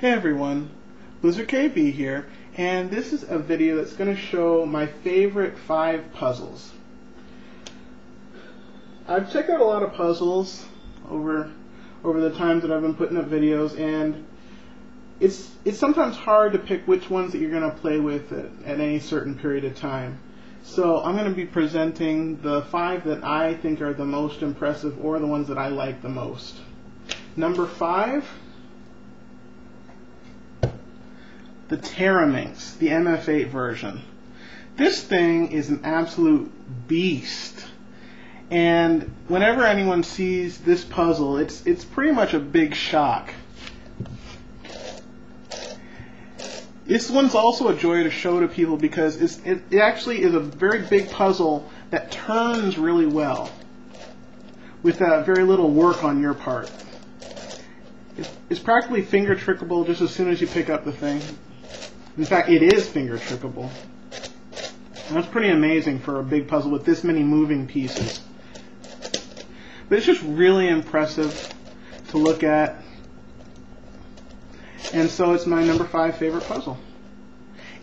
Hey everyone, Blizzard KB here, and this is a video that's going to show my favorite 5 puzzles. I've checked out a lot of puzzles over the times that I've been putting up videos, and it's sometimes hard to pick which ones that you're going to play with at any certain period of time. So I'm going to be presenting the 5 that I think are the most impressive, or the ones that I like the most. Number 5, the Teraminx, the MF8 version. This thing is an absolute beast, and whenever anyone sees this puzzle, it's pretty much a big shock. This one's also a joy to show to people because it actually is a very big puzzle that turns really well with very little work on your part. It's practically finger trickable just as soon as you pick up the thing. In fact, it is finger trickable. And that's pretty amazing for a big puzzle with this many moving pieces. But it's just really impressive to look at. And so it's my number 5 favorite puzzle.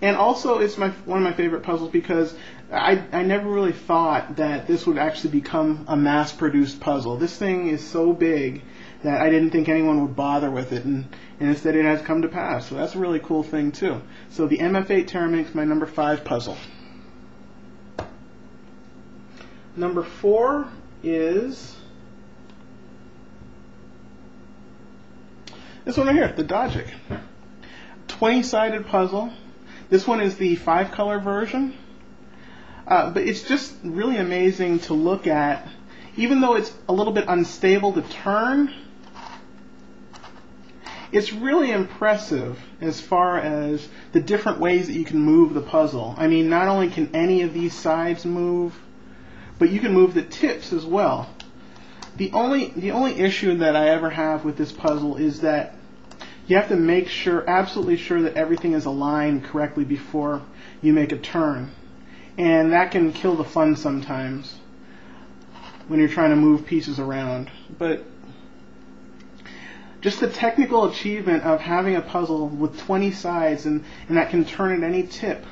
And also it's one of my favorite puzzles because I never really thought that this would actually become a mass-produced puzzle. This thing is so big that I didn't think anyone would bother with it, and instead it has come to pass. So that's a really cool thing too. So the MF8 Teraminx, my number 5 puzzle. Number 4 is this one right here, the Dogic. 20-sided puzzle. This one is the 5-color version. But it's just really amazing to look at. Even though it's a little bit unstable to turn, it's really impressive as far as the different ways that you can move the puzzle. I mean, not only can any of these sides move, but you can move the tips as well. The only issue that I ever have with this puzzle is that you have to make sure, absolutely sure, that everything is aligned correctly before you make a turn. And that can kill the fun sometimes when you're trying to move pieces around. But just the technical achievement of having a puzzle with 20 sides and that can turn at any tip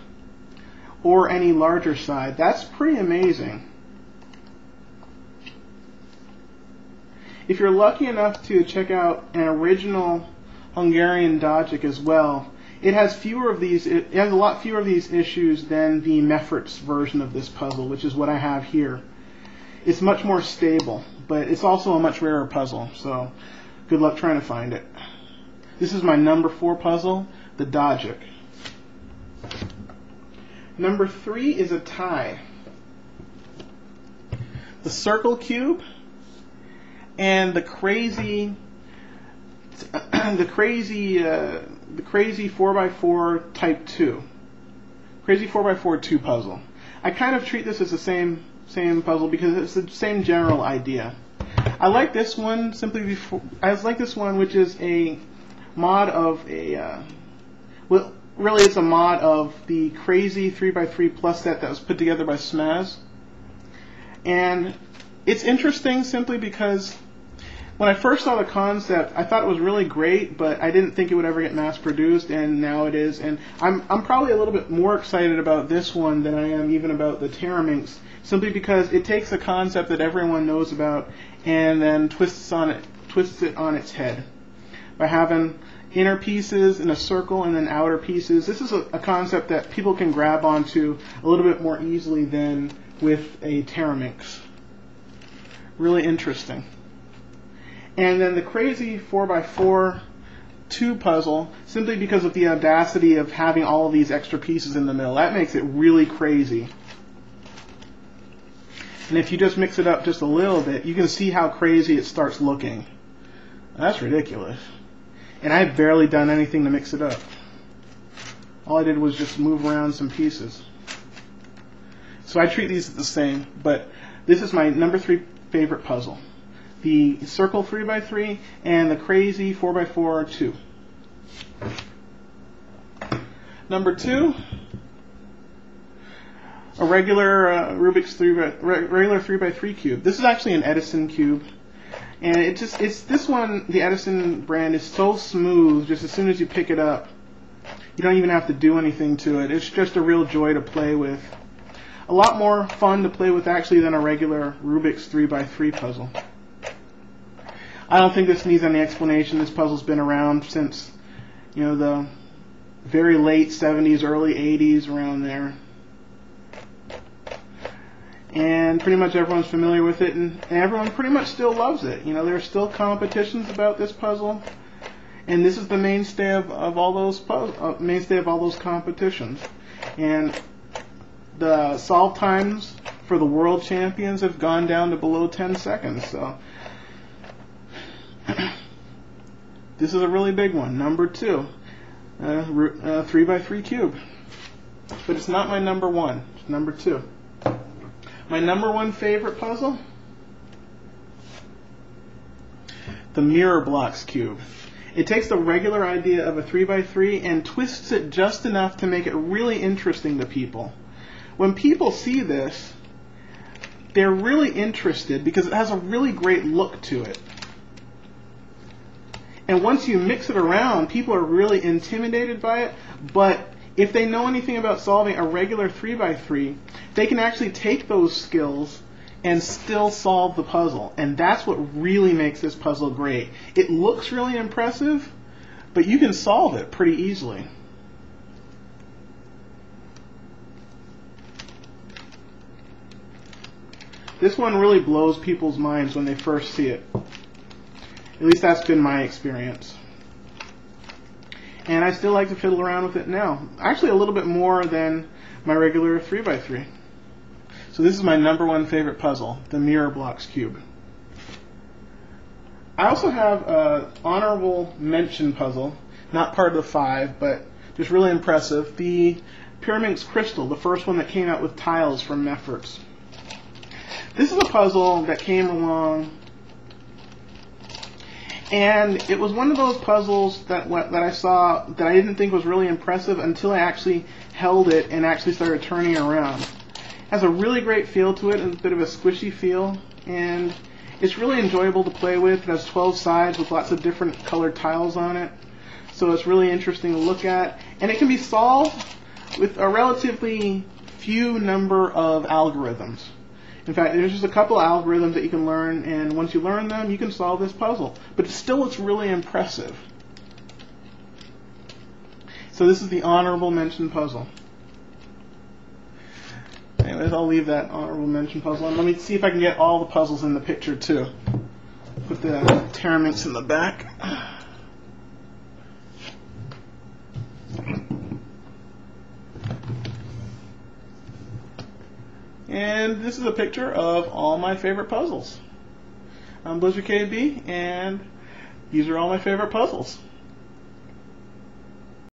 or any larger side, that's pretty amazing. If you're lucky enough to check out an original Hungarian Dogic as well, it has a lot fewer of these issues than the Meffert's version of this puzzle, which is what I have here. It's much more stable, but it's also a much rarer puzzle, so good luck trying to find it. This is my number 4 puzzle, the Dogic. Number 3 is a tie. The Circle Cube and the crazy 4x4 type 2. Crazy 4x4 2 puzzle. I kind of treat this as the same puzzle because it's the same general idea. I like this one which is a mod of well, really it's a mod of the crazy 3x3 plus set that was put together by Smaz. And it's interesting simply because when I first saw the concept, I thought it was really great, but I didn't think it would ever get mass-produced, and now it is. And I'm probably a little bit more excited about this one than I am even about the Teraminx, simply because it takes a concept that everyone knows about and then twists it on its head by having inner pieces in a circle and then outer pieces. This is a concept that people can grab onto a little bit more easily than with a Teraminx. Really interesting. And then the crazy 4x4 2 puzzle, simply because of the audacity of having all of these extra pieces in the middle. That makes it really crazy. And if you just mix it up just a little bit, you can see how crazy it starts looking. That's ridiculous. And I've barely done anything to mix it up. All I did was just move around some pieces. So I treat these the same, but this is my number 3 favorite puzzle. The Circle 3x3 and the Crazy 4x4 2. Number 2, a regular Rubik's regular 3x3 cube. This is actually an Edison cube, And it's this one, the Edison brand, is so smooth. Just as soon as you pick it up, you don't even have to do anything to it. It's just a real joy to play with. A lot more fun to play with actually than a regular Rubik's 3x3 puzzle. I don't think this needs any explanation. This puzzle's been around since, the very late 70s, early 80s, around there. And pretty much everyone's familiar with it, and everyone pretty much still loves it. There are still competitions about this puzzle, and this is the mainstay of all those competitions. And the solve times for the world champions have gone down to below 10 seconds. So this is a really big one, number 2, 3x3 cube. But it's not my number 1. It's number 2. My number 1 favorite puzzle? The Mirror Blocks cube. It takes the regular idea of a 3x3 and twists it just enough to make it really interesting to people. When people see this, they're really interested because it has a really great look to it. And once you mix it around, people are really intimidated by it, but if they know anything about solving a regular 3x3, they can actually take those skills and still solve the puzzle. And that's what really makes this puzzle great. It looks really impressive, but you can solve it pretty easily. This one really blows people's minds when they first see it. At least that's been my experience. And I still like to fiddle around with it now. Actually, a little bit more than my regular 3x3. So this is my number 1 favorite puzzle, the Mirror Blocks cube. I also have an honorable mention puzzle, not part of the 5, but just really impressive. The Pyraminx crystal, the first one that came out with tiles from Meffert's. This is a puzzle that came along, and it was one of those puzzles that I saw that I didn't think was really impressive until I actually held it and actually started turning it around. It has a really great feel to it, a bit of a squishy feel, and it's really enjoyable to play with. It has 12 sides with lots of different colored tiles on it, so it's really interesting to look at. And it can be solved with a relatively few number of algorithms. In fact, there's just a couple of algorithms that you can learn, and once you learn them, you can solve this puzzle. But still, it's really impressive. So this is the honorable mention puzzle. Anyways, I'll leave that honorable mention puzzle. And let me see if I can get all the puzzles in the picture, too. Put the Teraminx in the back. And this is a picture of all my favorite puzzles. I'm Blizzard KB, and these are all my favorite puzzles.